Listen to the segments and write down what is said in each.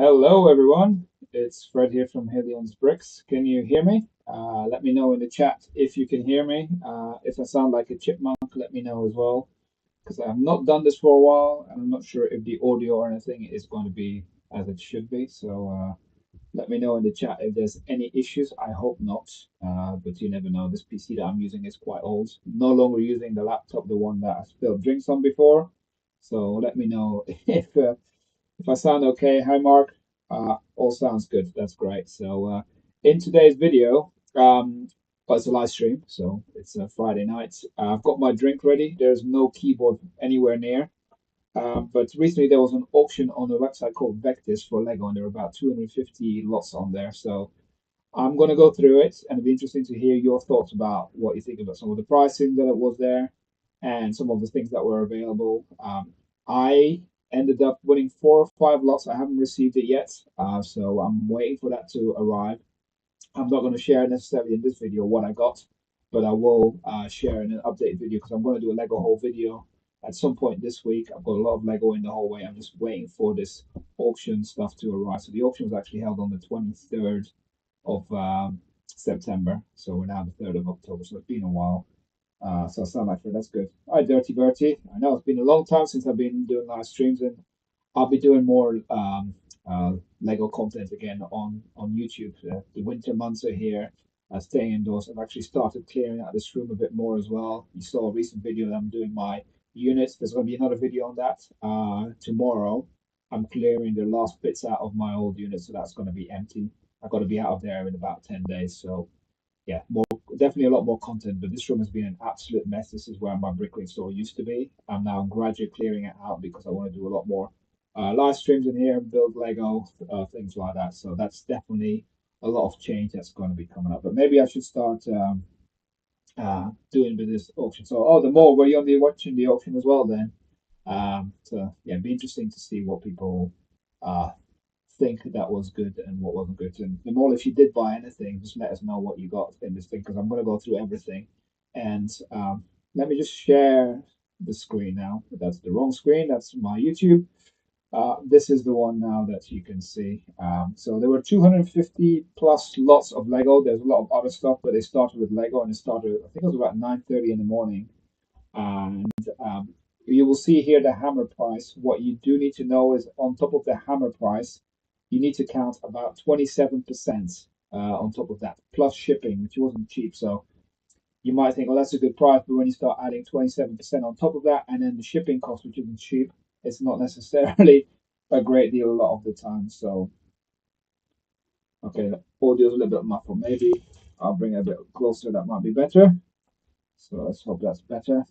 Hello, everyone. It's Fred here from Hillians Bricks. Can you hear me? Let me know in the chat if you can hear me. If I sound like a chipmunk, let me know as well, because I've not done this for a while, and I'm not sure if the audio or anything is going to be as it should be. So let me know in the chat if there's any issues. I hope not, but you never know. This PC that I'm using is quite old. No longer using the laptop, the one that I spilled drinks on before. So let me know if I sound okay. Hi, Mark. All sounds good. That's great. So, in today's video, well, it's a live stream, so it's a Friday night. I've got my drink ready. There's no keyboard anywhere near. But recently there was an auction on a website called Vectis for Lego, and there were about 250 lots on there. So I'm going to go through it, and it'd be interesting to hear your thoughts about what you think about some of the pricing that it was there and some of the things that were available. I ended up winning 4 or 5 lots. I haven't received it yet, so I'm waiting for that to arrive. I'm not going to share necessarily in this video what I got, but I will share in an update video because I'm going to do a Lego haul video at some point this week. I've got a lot of Lego in the hallway. I'm just waiting for this auction stuff to arrive. So the auction was actually held on the 23rd of September. So we're now the 3rd of October. So it's been a while. So I sound like that's good. Hi, Dirty Bertie. I know it's been a long time since I've been doing live streams, and I'll be doing more Lego content again on YouTube. The winter months are here. Staying indoors. I've actually started clearing out this room a bit more as well. You saw a recent video that I'm doing my units. There's going to be another video on that tomorrow. I'm clearing the last bits out of my old unit, so that's going to be empty. I've got to be out of there in about 10 days. So yeah, definitely a lot more content. But this room has been an absolute mess. This is where my bricklaying store used to be. I'm now gradually clearing it out because I want to do a lot more live streams in here, build Lego, things like that. So that's definitely a lot of change that's going to be coming up. But maybe I should start doing with this auction. So, oh, the more were you on the watching the auction as well then? So yeah, it'd be interesting to see what people uh think that was good and what wasn't good. And the more, if you did buy anything, just let us know what you got in this thing because I'm going to go through everything. And let me just share the screen now. That's the wrong screen. That's my YouTube. This is the one now that you can see. So there were 250 plus lots of Lego. There's a lot of other stuff, but they started with Lego and it started, I think it was about 9:30 in the morning. And you will see here the hammer price. What you do need to know is on top of the hammer price, you need to count about 27% on top of that, plus shipping, which wasn't cheap. So you might think, oh, that's a good price, but when you start adding 27% on top of that, and then the shipping cost, which isn't cheap, it's not necessarily a great deal a lot of the time. So, okay, the audio's a little bit muffled. Maybe I'll bring it a bit closer. That might be better. So let's hope that's better.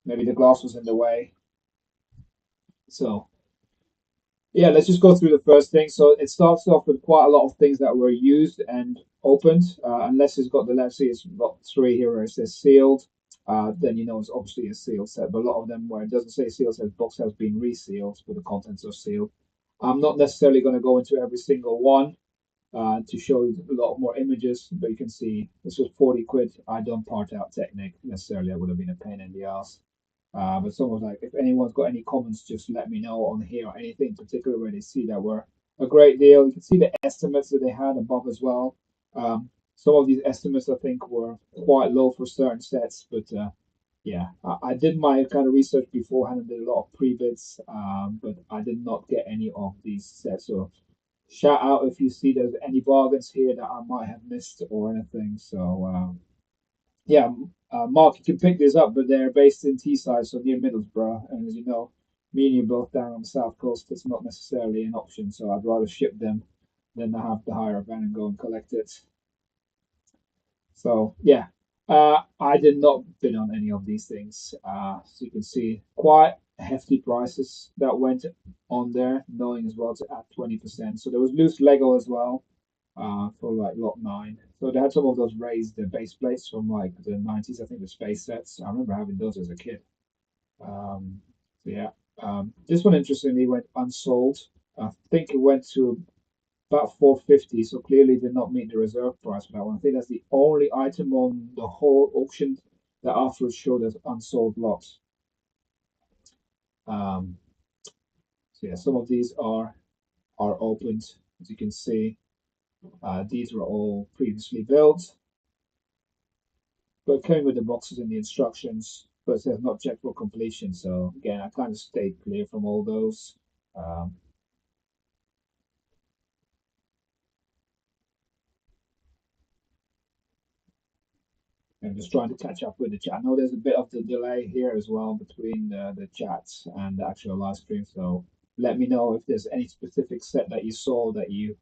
Maybe the glass was in the way. So yeah, let's just go through the first thing. So it starts off with quite a lot of things that were used and opened, unless it's got the, let's see, it's got three here where it says sealed. Then you know it's obviously a sealed set. But a lot of them where it doesn't say sealed, says box has been resealed, but the contents are sealed. I'm not necessarily going to go into every single one to show you a lot more images, but you can see this was 40 quid. I don't part out Technic necessarily. That would have been a pain in the ass. But someone's like, if anyone's got any comments, just let me know on here or anything in particular where they see that were a great deal. You can see the estimates that they had above as well. Some of these estimates I think were quite low for certain sets, but yeah, I did my kind of research beforehand and did a lot of pre-bids, but I did not get any of these sets. So shout out if you see there's any bargains here that I might have missed or anything. So yeah, Mark, you can pick this up, but they're based in Teesside, so near Middlesbrough. And as you know, me and you both down on the south coast. It's not necessarily an option, so I'd rather ship them than have to hire a van and go and collect it. So yeah, I did not bid on any of these things. So you can see quite hefty prices that went on there, knowing as well to add 20%. So there was loose Lego as well for like lot 9. So they had some of those raised base plates from like the 90s, I think the space sets. I remember having those as a kid. So yeah, this one interestingly went unsold. I think it went to about 450, so clearly did not meet the reserve price for that one. I think that's the only item on the whole auction that afterwards showed as unsold lots. So yeah, some of these are are opened. As you can see, these were all previously built, but came with the boxes and the instructions, but it says not checked for completion. So again, I kind of stayed clear from all those. Um, I'm just trying to catch up with the chat. I know there's a bit of the delay here as well between the chats and the actual live stream. So let me know if there's any specific set that you saw that you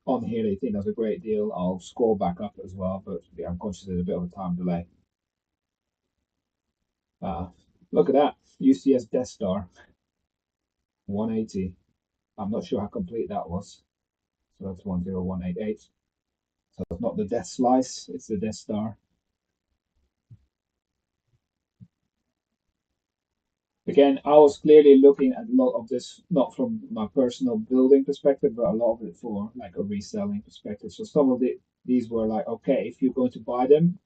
on here that you think that's a great deal. I'll scroll back up as well, but yeah, I'm conscious there's a bit of a time delay. Uh, Look at that UCS Death Star 180. I'm not sure how complete that was. So that's 10188. So it's not the Death Slice, it's the Death Star. Again, I was clearly looking at a lot of this, not from my personal building perspective, but a lot of it for like a reselling perspective. So some of these were like, okay, if you're going to buy them,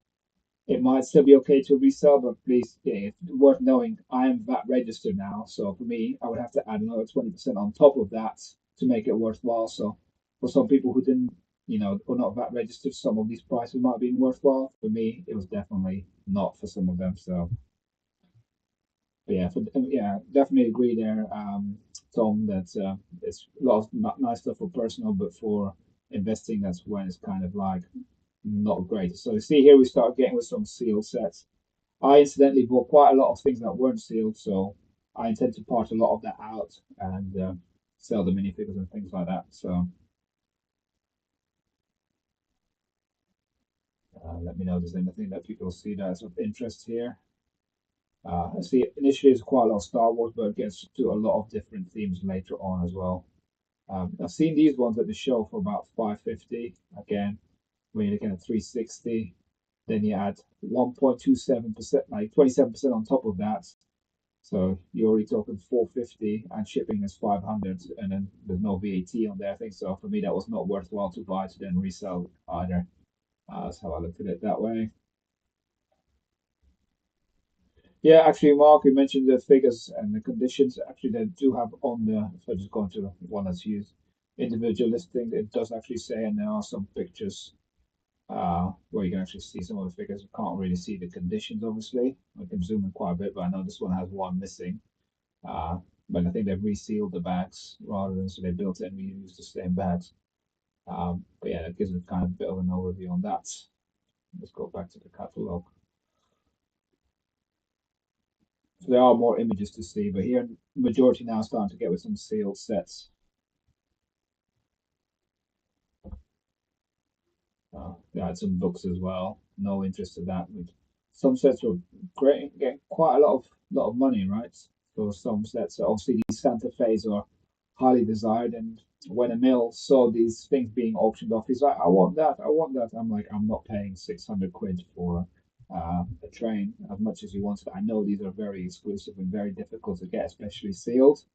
it might still be okay to resell, but please, yeah, it's worth knowing I am VAT registered now. So for me, I would have to add another 20% on top of that to make it worthwhile. So for some people who didn't, were not VAT registered, some of these prices might have been worthwhile. For me, it was definitely not for some of them. So but yeah, definitely agree there, Tom, that it's a lot of nice stuff for personal, but for investing, that's when it's kind of like not great. So you see here we start getting with some sealed sets. I incidentally bought quite a lot of things that weren't sealed, so I intend to part a lot of that out and sell the minifigures and things like that. So let me know if there's anything that people see that's of interest here. I see initially it's quite a lot of Star Wars, but it gets to a lot of different themes later on as well. I've seen these ones at the show for about 550. Again, when you're looking at 360, then you add 1.27%, like 27% on top of that. So you're already talking 450 and shipping is 500, and then there's no VAT on there. I think so. For me, that was not worthwhile to buy to then resell either. That's how I looked at it that way. Yeah, actually, Mark, you mentioned the figures and the conditions. Actually, they do have on the, if I just go into the one that's used, individual listing, it does actually say, and there are some pictures where you can actually see some of the figures. You can't really see the conditions, obviously. I can zoom in quite a bit, but I know this one has one missing. Uh, but I think they've resealed the bags rather than so they built it and reused the same bags. But yeah, that gives a kind of bit of an overview on that. Let's go back to the catalog. So there are more images to see, but here majority now starting to get with some sealed sets. They had some books as well. No interest in that. Some sets were great, getting quite a lot of money, right? For some sets, obviously these Santa Fe's are highly desired, and when Emil saw these things being auctioned off, he's like, "I want that, I want that." I'm like, "I'm not paying 600 quid for a train as much as you wanted." I know these are very exclusive and very difficult to get, especially sealed.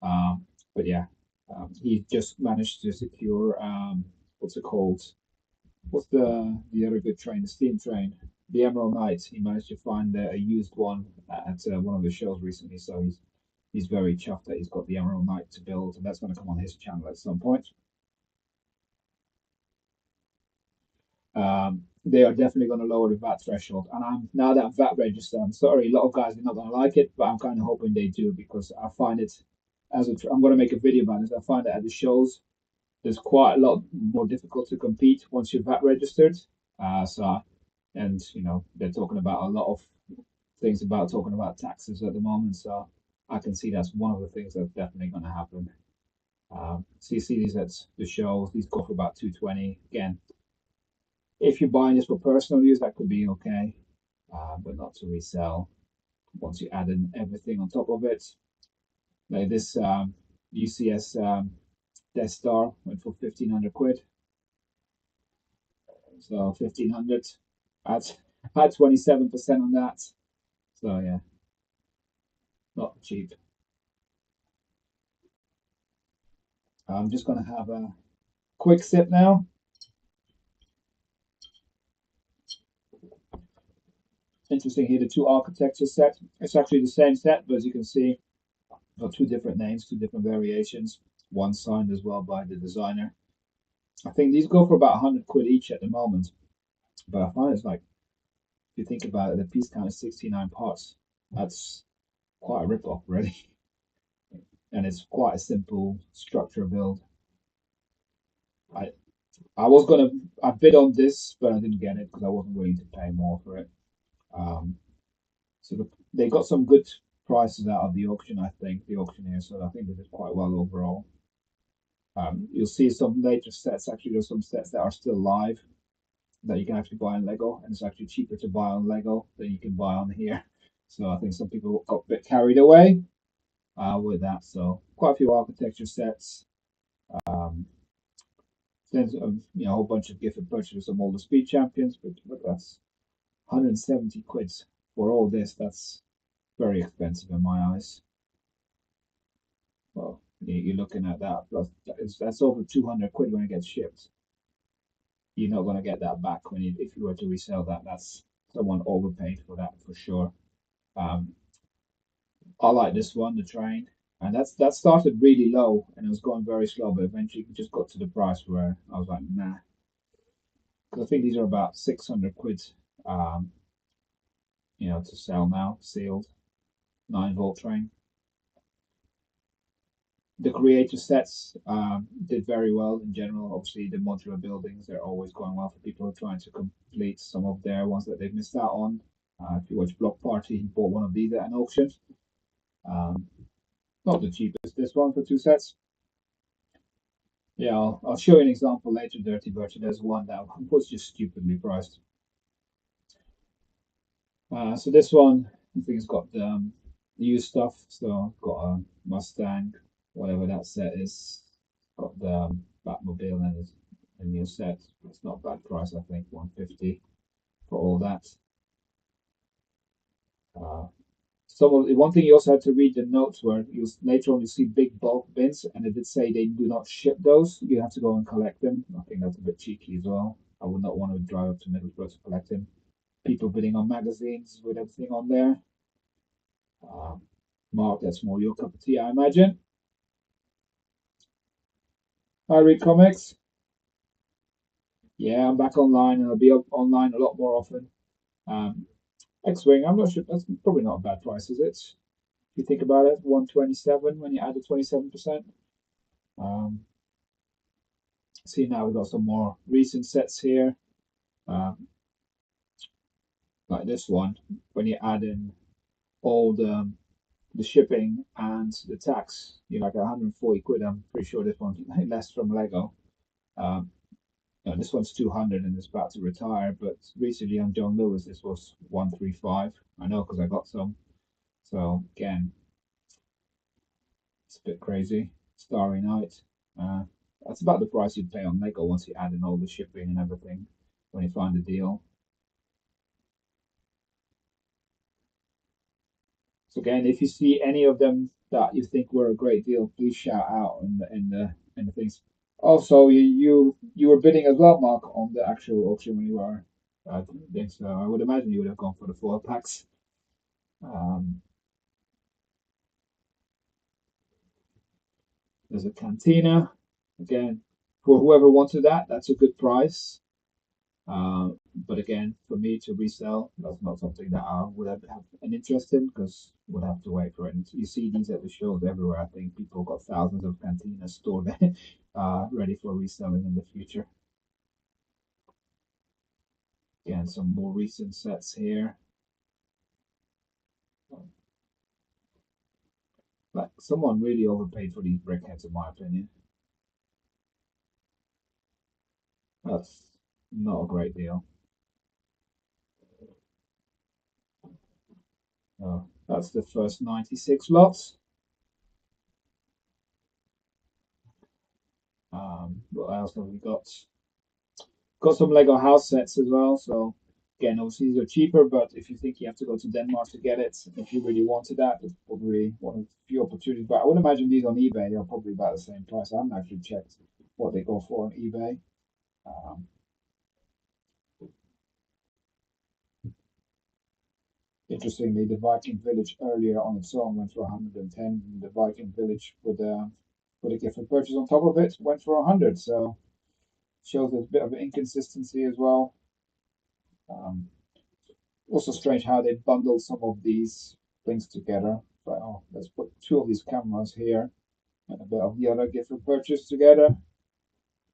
But yeah, he just managed to secure what's it called? What's the other good train? The steam train, the Emerald Knight. He managed to find a used one at one of the shows recently, so he's very chuffed that he's got the Emerald Knight to build, and that's going to come on his channel at some point. They are definitely going to lower the VAT threshold, and I'm now that I'm VAT registered. I'm sorry, a lot of guys are not going to like it, but I'm kind of hoping they do because I find it I'm going to make a video about this. I find that at the shows there's quite a lot more difficult to compete once you're VAT registered. So and they're talking about a lot of things about talking about taxes at the moment. So I can see that's one of the things that's definitely going to happen. So you see these at the shows. These go for about 220. Again, if you're buying this for personal use, that could be okay, but not to resell. Once you add in everything on top of it, like this UCS Death Star went for 1,500 quid. So 1,500. Had 27% on that. So yeah, not cheap. I'm just gonna have a quick sip now. Interesting here, the two architecture set. It's actually the same set, but as you can see, got two different names, two different variations. one signed as well by the designer. I think these go for about 100 quid each at the moment, but I find it's like if you think about it, the piece count is 69 parts. That's quite a rip off, really, and it's quite a simple structure build. I I was gonna I bid on this, but I didn't get it because I wasn't willing to pay more for it. Um, so they got some good prices out of the auction, I think, the auctioneer. So I think they did quite well overall. You'll see some later sets. Actually, there's some sets that are still live that you can actually buy on Lego, and it's actually cheaper to buy on Lego than you can buy on here. So I think some people got a bit carried away with that. So quite a few architecture sets. Um, then a whole bunch of gifted purchases of all the speed champions, but that's 170 quids for all this. That's very expensive in my eyes. Well, you're looking at that. That's over 200 quid when it gets shipped. You're not going to get that back when if you were to resell that. That's someone overpaid for that for sure. Um, I like this one, the train, and that started really low and it was going very slow, but eventually it just got to the price where I was like, nah, because I think these are about 600 quid, um, to sell now, sealed 9-volt train. The creator sets did very well in general. Obviously, the modular buildings, they're always going well for people who are trying to complete some of their ones that they've missed out on. If you watch Block Party, he bought one of these at an auction. Um, Not the cheapest, this one for two sets. Yeah, I'll show you an example later, Dirty Birch. There's one that was just stupidly priced. So this one, I think it's got the used stuff. So I've got a Mustang, whatever that set is. Got the Batmobile and a new set. It's not a bad price, I think, 150 for all that. Uh, one thing you also had to read the notes where you later on you see big bulk bins, and it did say they do not ship those. You have to go and collect them. I think that's a bit cheeky as well. I would not want to drive up to Middlesbrough to collect them. People bidding on magazines with everything on there. Um, Mark, that's more your cup of tea, I imagine. I read comics. Yeah, I'm back online, and I'll be up online a lot more often. Um, X-Wing, I'm not sure. That's probably not a bad price, is it? If you think about it, 127 when you add the 27%. Um, See now we've got some more recent sets here, um, like this one. When you add in all the shipping and the tax, you're like 140 quid. I'm pretty sure this one's less from Lego. Um, no, this one's 200 and it's about to retire. But recently on John Lewis, this was 135. I know because I got some. So again, it's a bit crazy. Starry Night. Uh, that's about the price you'd pay on Lego once you add in all the shipping and everything when you find a deal. So again, if you see any of them that you think were a great deal, please shout out in the things. Also, you were bidding as well, Mark, on the actual auction when you were. So I would imagine you would have gone for the 4 packs. Um, there's a cantina. Again, for whoever wanted that, that's a good price. But again, for me to resell, that's not something that I would have an interest in because would have to wait for it. And you see these at the shows everywhere. I think people got thousands of cantinas stored there, ready for reselling in the future. Again, some more recent sets here. Like someone really overpaid for these brickheads, in my opinion. That's not a great deal. That's the first 96 lots. What else have we got? Got some Lego house sets as well. So again, obviously these are cheaper, but if you think you have to go to Denmark to get it, if you really wanted that, it's probably one of the few opportunities. But I would imagine these on eBay are probably about the same price. I haven't actually checked what they go for on eBay. Um, Interestingly, the Viking Village earlier on its own went for 110. The Viking Village with put a gift for purchase on top of it, went for 100. So shows there's a bit of inconsistency as well. Um, Also strange how they bundle some of these things together. But oh, let's put two of these cameras here and a bit of the other gift for purchase together.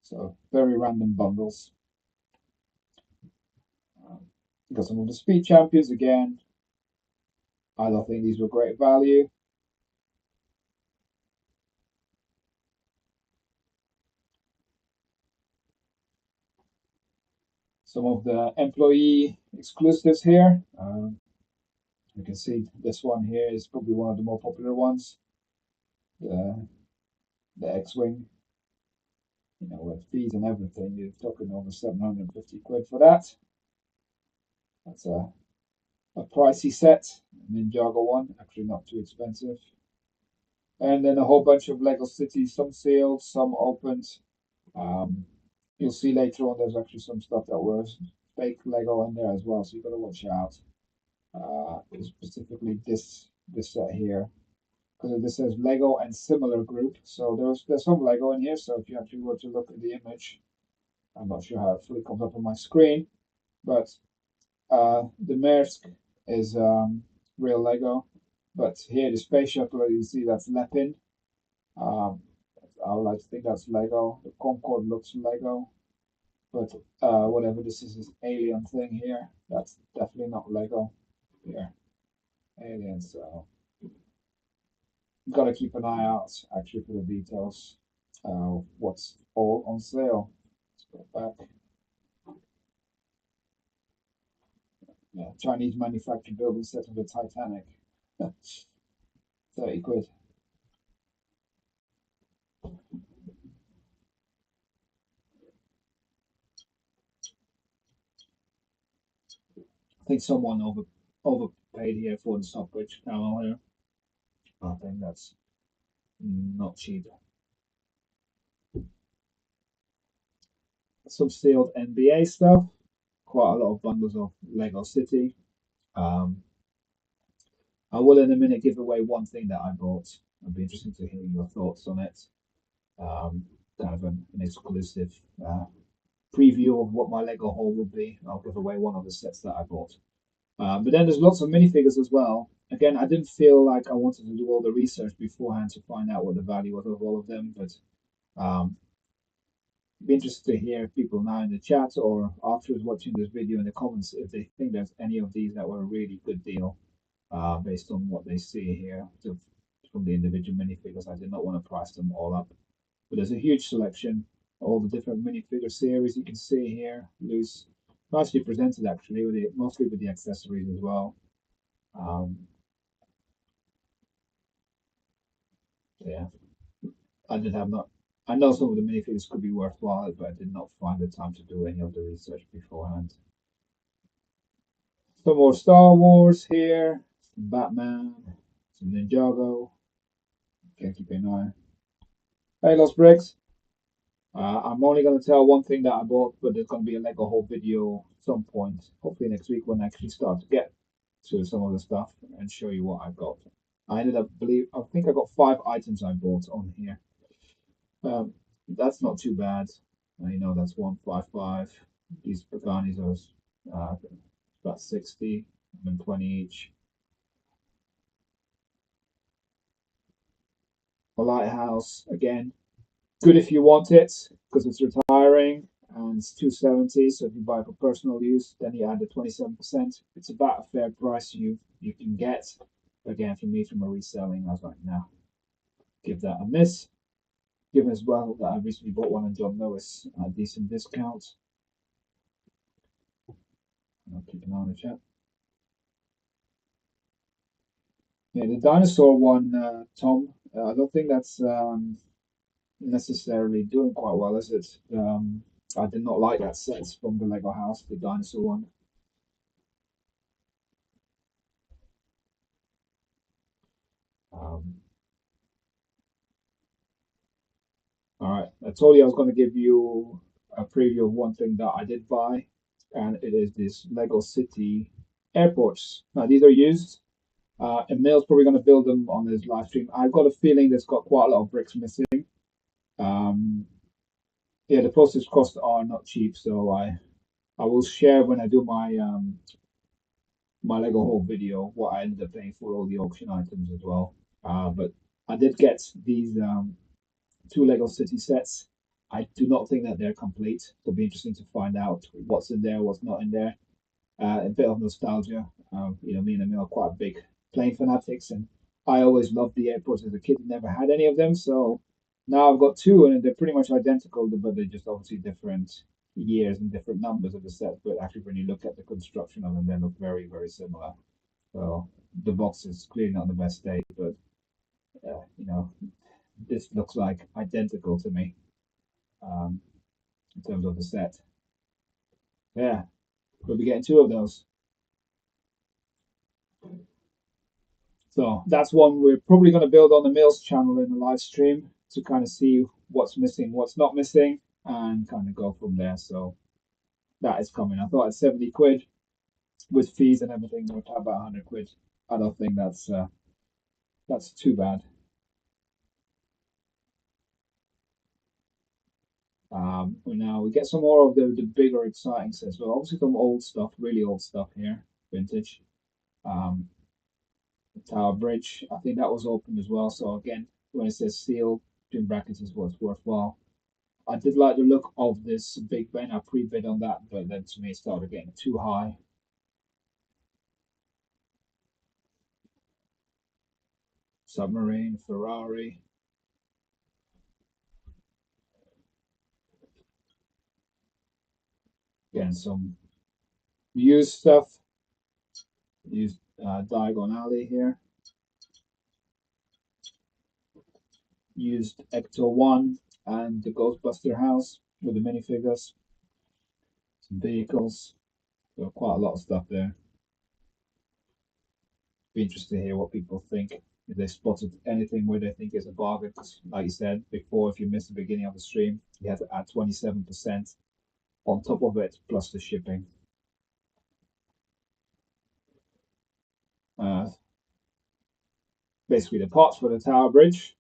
So very random bundles. Um, got some of the speed champions again. I don't think these were great value. Some of the employee exclusives here. You can see this one here is probably one of the more popular ones. The the X-Wing, with fees and everything, you're talking over 750 quid for that. That's a pricey set. Ninjago one, actually not too expensive. And then a whole bunch of Lego cities, some sealed, some opened. Um, you'll see later on there's actually some stuff that was fake Lego in there as well, so you've got to watch out. Specifically this set here, because this says Lego and similar group. So there's some Lego in here. So if you actually were to look at the image, I'm not sure how it fully comes up on my screen, but the Maersk is real Lego. But here the space shuttle, you see that's Lepin. Um, I would like to think that's Lego. The Concorde looks Lego, but whatever this is alien thing here, that's definitely not Lego. Here, aliens. So got to keep an eye out actually for the details. What's all on sale? Let's go back. Yeah, Chinese manufactured building set of the Titanic. 30 quid. I think someone overpaid here for the Stockbridge camo here. I think that's not cheap. Some sealed NBA stuff. Quite a lot of bundles of Lego City. Um, I will in a minute give away one thing that I bought. It'd be interesting to hear your thoughts on it. Kind of an exclusive preview of what my Lego haul will be. I'll give away one of the sets that I bought. But then there's lots of minifigures as well. Again, I didn't feel like I wanted to do all the research beforehand to find out what the value was of all of them, but um, be interested to hear people now in the chat or afterwards watching this video in the comments if they think there's any of these that were a really good deal based on what they see here from the individual minifigures. I did not want to price them all up, but there's a huge selection. All the different minifigure series you can see here, loose, nicely presented actually, mostly with the accessories as well. Yeah, I did have not. I know some of the minifigures could be worthwhile, but I did not find the time to do any of the research beforehand. Some more Star Wars here, some Batman, some Ninjago. Can't keep an eye. Hey, Hillians Bricks. I'm only going to tell one thing that I bought, but there's going to be a Lego haul video at some point, hopefully next week when I actually start to get to some of the stuff and show you what I got. I think I got 5 items I bought on here. That's not too bad. That's 155. These Paganis are about 60 and 20 each. A lighthouse again, good if you want it because it's retiring and it's 270. So if you buy for personal use, then you add the 27%. It's about a fair price you can get. Again, for me from a reselling, I was like, no, give that a miss. Given as well that I recently bought one on John Lewis at a decent discount. I'll keep an eye on the chat. Yeah, the dinosaur one, Tom. I don't think that's necessarily doing quite well, is it? I did not like that set from the Lego house, the dinosaur one. Um, all right, I told you I was going to give you a preview of one thing that I did buy, and it is this Lego City airports. Now these are used. Emil's probably going to build them on his live stream. I've got a feeling there's got quite a lot of bricks missing. Um, yeah, the postage costs are not cheap, so I will share when I do my Lego haul video what I ended up paying for all the auction items as well. But I did get these two Lego City sets. I do not think that they're complete. It'll be interesting to find out what's in there, what's not in there. A bit of nostalgia. Me and Emil are quite big plane fanatics, and I always loved the airports as a kid. Never had any of them, so now I've got two, and they're pretty much identical, but they're just obviously different years and different numbers of the sets. But actually, when you look at the construction of them, they look very, very similar. So the box is clearly not the best state, but uh, you know, this looks like identical to me um, in terms of the set. Yeah, we'll be getting two of those. So that's one we're probably going to build on the Mills channel in the live stream to kind of see what's missing, what's not missing, and kind of go from there. So that is coming. I thought at 70 quid with fees and everything, we're talking about 100 quid. I don't think that's too bad. Now we get some more of the bigger, exciting sets. Well, obviously some old stuff, really old stuff here, vintage. Um, the Tower Bridge, I think that was open as well. So again, when it says seal, in brackets is what's worthwhile. I did like the look of this Big Ben. I pre-bid on that, but then to me it started getting too high. Submarine, Ferrari, getting some used stuff. Used Diagon Alley here. Used Ecto 1 and the Ghostbuster house with the minifigures. Some vehicles. So quite a lot of stuff there. Be interested to hear what people think. If they spotted anything where they think is a bargain. Because like you said before, if you missed the beginning of the stream, you had to add 27% on top of it, plus the shipping. Uh, Basically, the parts for the Tower Bridge.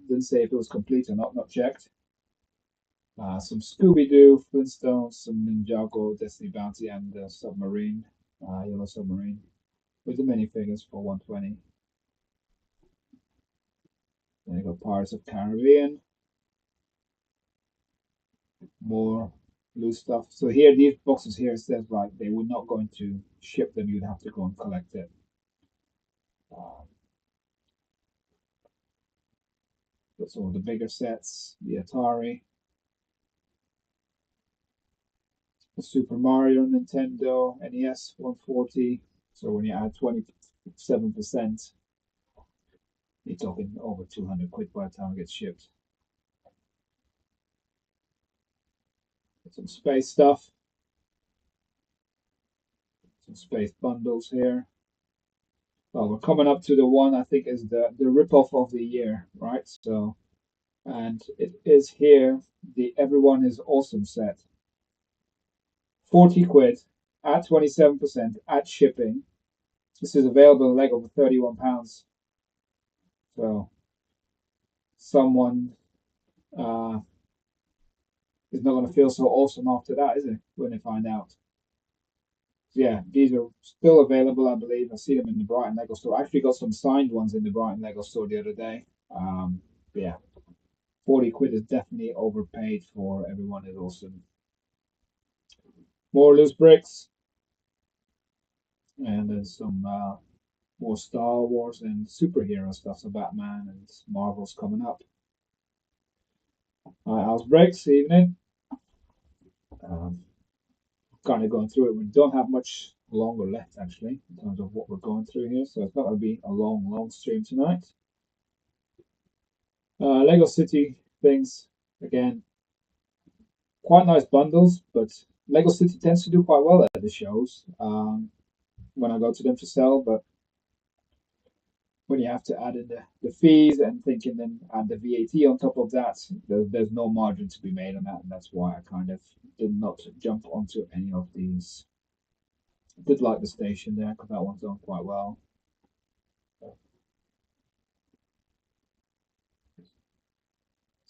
Didn't say if it was complete or not checked. Some Scooby Doo, Flintstones, some Ninjago, Destiny Bounty, and the submarine, Yellow Submarine, with the minifigures for 120. Then you got Pirates of Caribbean, more loose stuff. So here, these boxes here, it says like they were not going to ship them; you'd have to go and collect it. Uh, got some of the bigger sets, the Atari, the Super Mario Nintendo NES 140. So when you add 27%, you're talking over 200 quid by the time it gets shipped. Some space stuff, some space bundles here. Well, we're coming up to the one I think is the rip-off of the year, right? So, and it is here the Everyone is Awesome set. 40 quid at 27% at shipping. This is available in Lego for £31. So someone uh, is not going to feel so awesome after that, is it? When they find out. Yeah, these are still available, I believe. I see them in the Brighton Lego store. I actually got some signed ones in the Brighton Lego store the other day. Yeah, 40 quid is definitely overpaid for Everyone is Awesome. More loose bricks, and there's some more Star Wars and superhero stuff, so Batman and Marvel's coming up. How's bricks, evening? Um, Kind of going through it. We don't have much longer left, actually, in terms of what we're going through here, so it's not going to be a long stream tonight. Lego City things, again, quite nice bundles, but Lego City tends to do quite well at the shows when I go to them to sell, but when you have to add in the fees and thinking then add the VAT on top of that, there's no margin to be made on that, and that's why I kind of did not jump onto any of these. I did like the station there because that one's done quite well.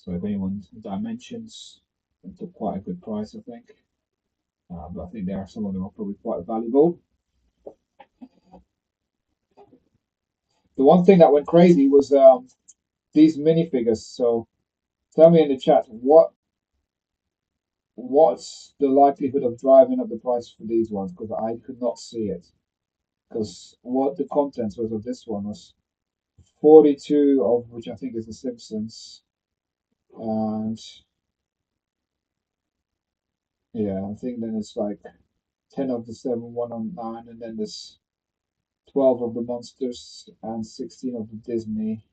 So if anyone dimensions, it took quite a good price, I think. But I think there are some of them are probably quite valuable. The one thing that went crazy was these minifigures. So tell me in the chat what's the likelihood of driving up the price for these ones? Because I could not see it. Because what the contents was of this one was 42 of which I think is The Simpsons, and yeah, I think then it's like 10 of the 7, 1 on 9, and then there's 12 of the monsters and 16 of the Disney.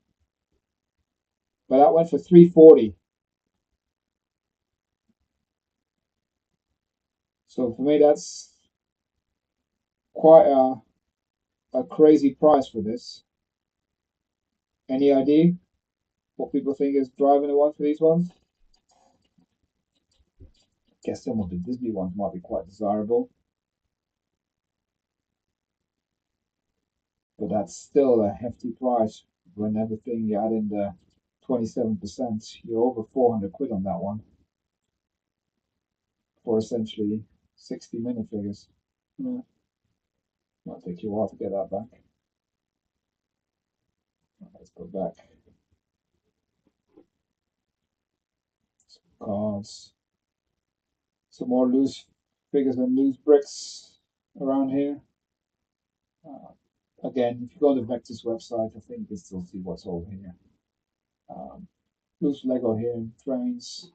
But that went for 340. So for me, that's quite a crazy price for this. Any idea what people think is driving the one for these ones? Guess some of the Disney ones might be quite desirable, but that's still a hefty price when everything you add in the 27%. You're over 400 quid on that one for essentially 60 minifigures. Yeah, might take you a while to get that back. Let's go back. Some cards. Some more loose figures and loose bricks around here. Uh, Again, if you go to the Vector's website, I think you can still see what's over here. Um, Loose Lego here in trains.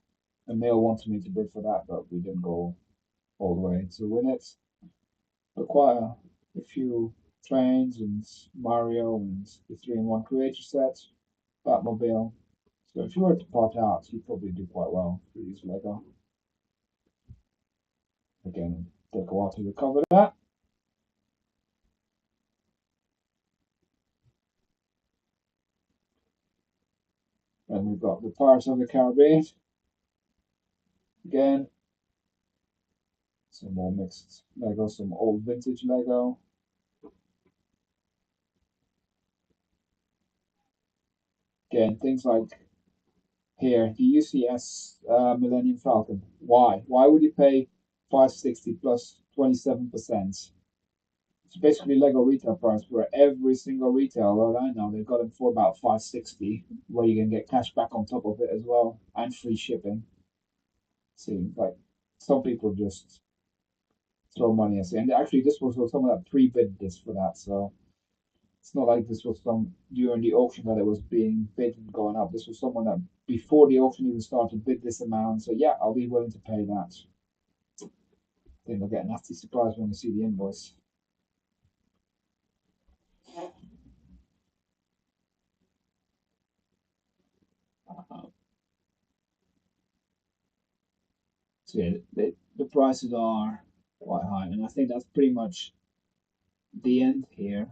And Neil wanted me to bid for that, but we didn't go all the way to win it. But quite a few trains and Mario and the 3-in-1 creator set, Batmobile. So if you were to part out, you'd probably do quite well for these Lego. Again, take a while to recover that. And we've got the Pirates of the Caribbean. Again, some more mixed Lego, some old vintage Lego. Again, things like here, the UCS Millennium Falcon. Why? Why would you pay 560 plus 27%? It's basically Lego retail price where every single retailer that I know they've got them for about 560, where you can get cash back on top of it as well and free shipping. Seems like some people just throw money at it. And actually, this was someone that pre-bid this for that, so it's not like this was some during the auction that it was being bid and going up. This was someone that before the auction even started bid this amount. So yeah, I'll be willing to pay that. Then they'll get a nasty surprise when they see the invoice. So yeah, the prices are quite high, and I think that's pretty much the end here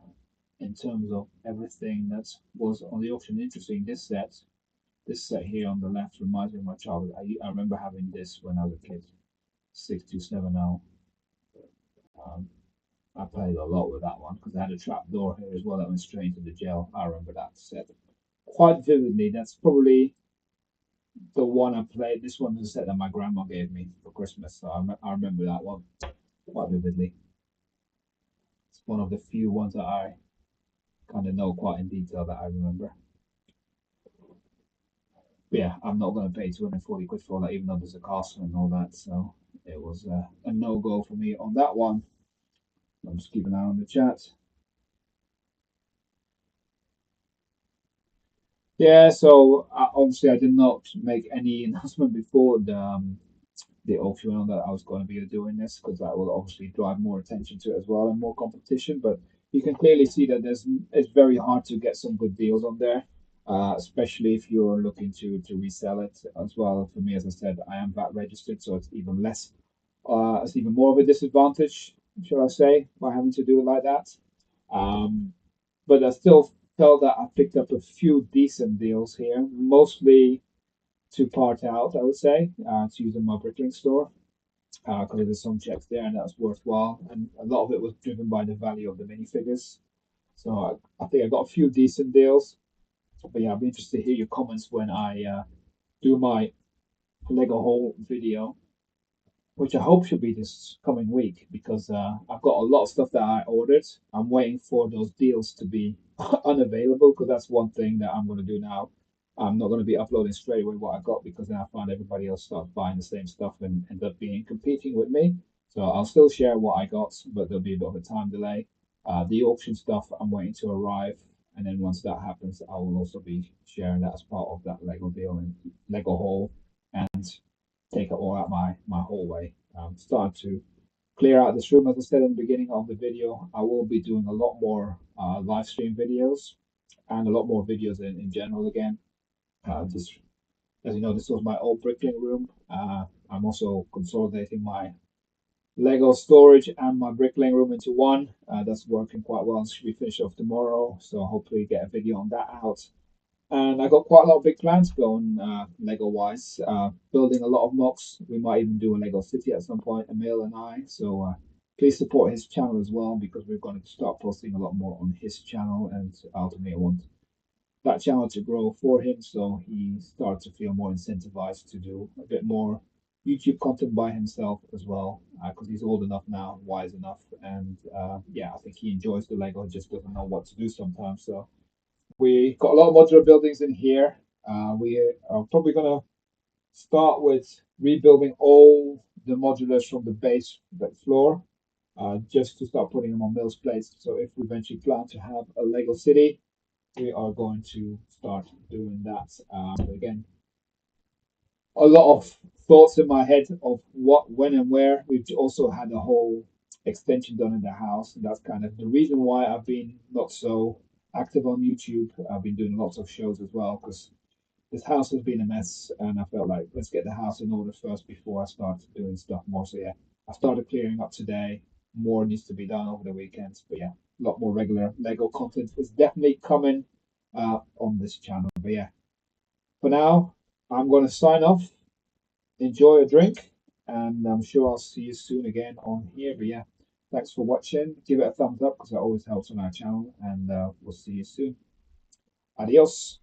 in terms of everything that was on the auction. Interesting, this set here on the left reminds me of my childhood. I remember having this when I was a kid, 6270. Um, I played a lot with that one because I had a trap door here as well that went straight into the jail. I remember that set quite vividly. That's probably the one I played. This one was a set that my grandma gave me for Christmas, so I remember that one quite vividly. It's one of the few ones that I kind of know quite in detail that I remember. But yeah, I'm not going to pay 240 quid for that, even though there's a cost and all that. So it was a no go for me on that one. I'm just keeping an eye on the chat. Yeah, so obviously I did not make any announcement before the auction on that I was going to be doing this because that will obviously drive more attention to it as well and more competition. But you can clearly see that it's very hard to get some good deals on there, especially if you're looking to resell it as well. For me, as I said, I am VAT registered, so it's even less. It's even more of a disadvantage, shall I say, by having to do it like that. Um, but I still felt that I picked up a few decent deals here, mostly to part out, I would say, to use in my brickling store because there's some checks there and that's worthwhile. And a lot of it was driven by the value of the minifigures. So I think I got a few decent deals. But yeah, I'd be interested to hear your comments when I do my Lego haul video, which I hope should be this coming week because I've got a lot of stuff that I ordered. I'm waiting for those deals to be unavailable because that's one thing that I'm going to do now. I'm not going to be uploading straight away what I got because then I find everybody else starts buying the same stuff and end up being competing with me. So I'll still share what I got, but there'll be a bit of a time delay. The auction stuff I'm waiting to arrive, and then once that happens, I will also be sharing that as part of that Lego deal and Lego haul. And take it all out my hallway. Starting to clear out this room, as I said in the beginning of the video. I will be doing a lot more live stream videos and a lot more videos in general again. Just as you know, this was my old bricklaying room. I'm also consolidating my Lego storage and my bricklaying room into one. That's working quite well. It should be finished off tomorrow, so hopefully get a video on that out. And I got quite a lot of big plans going, Lego wise. Building a lot of mocs. We might even do a Lego city at some point, Emil and I. So please support his channel as well because we're going to start posting a lot more on his channel. And ultimately, I want that channel to grow for him so he starts to feel more incentivized to do a bit more YouTube content by himself as well because he's old enough now, wise enough, and yeah, I think he enjoys the Lego, just doesn't know what to do sometimes. So we got a lot of modular buildings in here. We are probably going to start with rebuilding all the modulars from the base floor, just to start putting them on Mill's plates. So if we eventually plan to have a Lego city, we are going to start doing that. But again, a lot of thoughts in my head of what, when, and where. We've also had a whole extension done in the house, and that's kind of the reason why I've been not so active on YouTube. I've been doing lots of shows as well because this house has been a mess, and I felt like let's get the house in order first before I start doing stuff more. So yeah, I started clearing up today. More needs to be done over the weekends, but yeah, a lot more regular Lego content is definitely coming on this channel. But yeah, for now, I'm going to sign off. Enjoy a drink, and I'm sure I'll see you soon again on here. But yeah, thanks for watching. Give it a thumbs up because that always helps on our channel, and we'll see you soon. Adios.